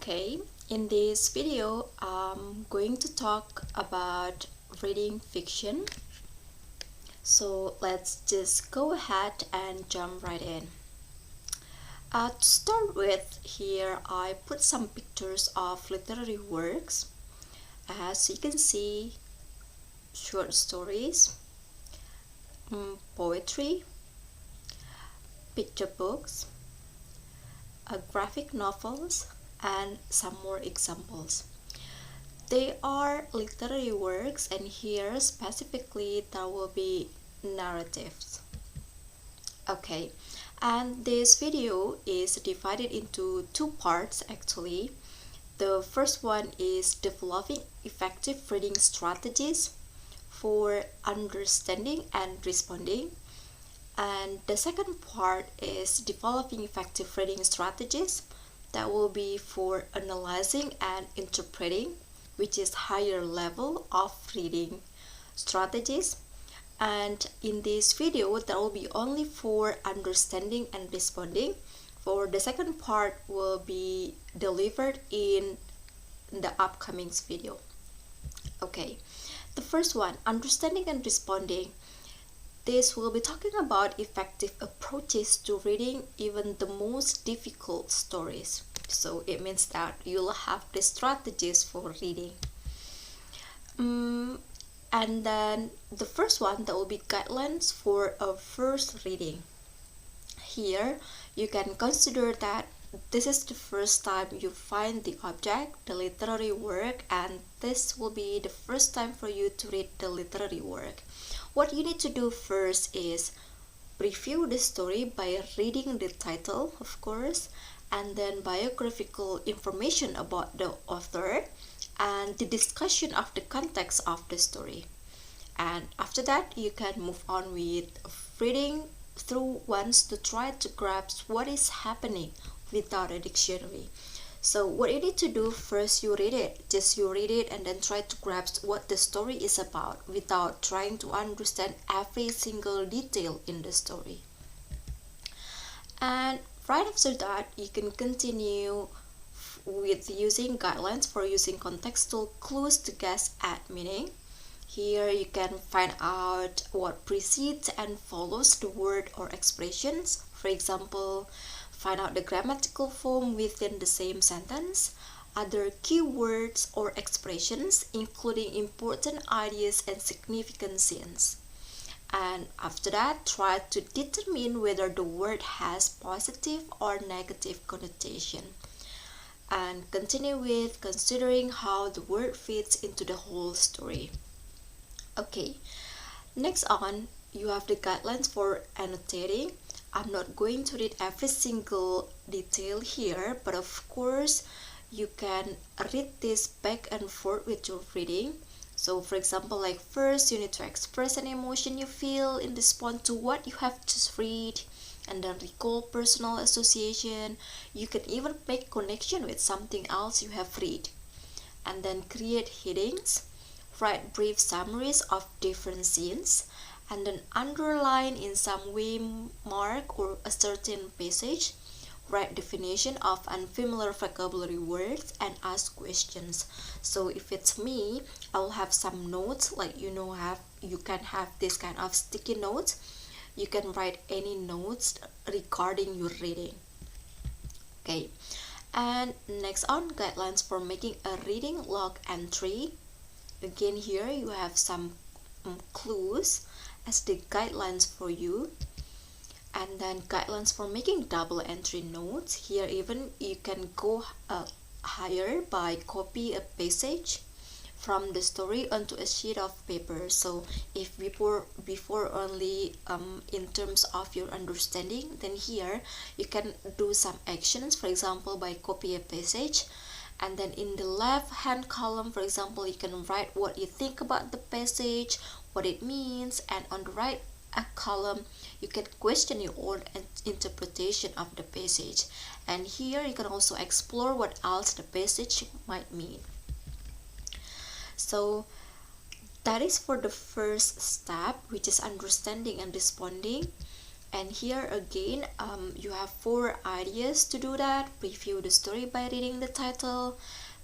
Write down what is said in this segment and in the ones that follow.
Okay, in this video, I'm going to talk about reading fiction. So let's just go ahead and jump right in. To start with, here I put some pictures of literary works. As you can see, short stories, poetry, picture books, graphic novels, and some more examples. They are literary works, and here specifically there will be narratives. Okay, and this video is divided into two parts actually. The first one is developing effective reading strategies for understanding and responding, and the second part is developing effective reading strategies that will be for analyzing and interpreting, which is higher level of reading strategies. And in this video that will be only for understanding and responding. For the second part will be delivered in the upcoming video. Okay, the first one, understanding and responding. This will be talking about effective approaches to reading even the most difficult stories. So it means that you'll have the strategies for reading. And then the first one, that will be guidelines for a first reading. Here you can consider that this is the first time you find the object, the literary work, and this will be the first time for you to read the literary work. What you need to do first is review the story by reading the title, of course, and then biographical information about the author and the discussion of the context of the story. And after that, you can move on with reading through once to try to grasp what is happening without a dictionary. So what you need to do first, you read it. Just you read it and then try to grasp what the story is about without trying to understand every single detail in the story. And right after that, you can continue with using guidelines for using contextual clues to guess at meaning. Here you can find out what precedes and follows the word or expressions. For example, find out the grammatical form within the same sentence, other keywords or expressions, including important ideas and significant scenes. And after that, try to determine whether the word has positive or negative connotation. And continue with considering how the word fits into the whole story. Okay, next on, you have the guidelines for annotating. I'm not going to read every single detail here, but of course, you can read this back and forth with your reading. So for example, like first you need to express an emotion you feel in response to what you have just read, and then recall personal association. You can even make connection with something else you have read, and then create headings, write brief summaries of different scenes, and then underline in some way, mark or a certain passage, write definition of unfamiliar vocabulary words, and ask questions. So if it's me, I'll have some notes, like you can have this kind of sticky notes. You can write any notes regarding your reading. Okay, and next on, guidelines for making a reading log entry. Again, here you have some clues as the guidelines for you, and then guidelines for making double entry notes. Here even you can go higher by copy a passage from the story onto a sheet of paper. So if before only in terms of your understanding, then here you can do some actions, for example by copy a passage, and then in the left hand column, for example, you can write what you think about the passage, what it means, and on the right column you can question your own interpretation of the passage, and here you can also explore what else the passage might mean. So that is for the first step, which is understanding and responding. And here again, you have 4 ideas to do that. Preview the story by reading the title,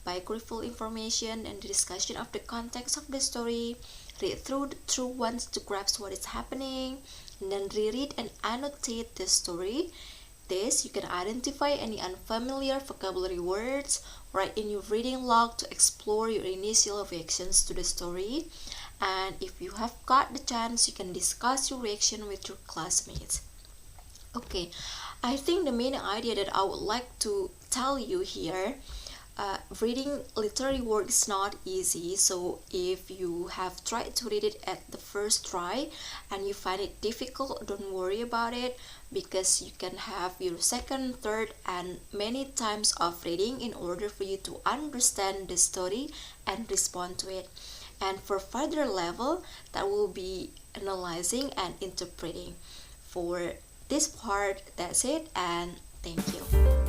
biographical information and the discussion of the context of the story, read through once to grasp what is happening, and then reread and annotate the story. This, you can identify any unfamiliar vocabulary words, write in your reading log to explore your initial reactions to the story, and if you have got the chance, you can discuss your reaction with your classmates. Okay, I think the main idea that I would like to tell you here, reading literary work is not easy. So if you have tried to read it at the first try and you find it difficult, don't worry about it, because you can have your second, third, and many times of reading in order for you to understand the story and respond to it. And for further level, that will be analyzing and interpreting. For this part, that's it, and thank you.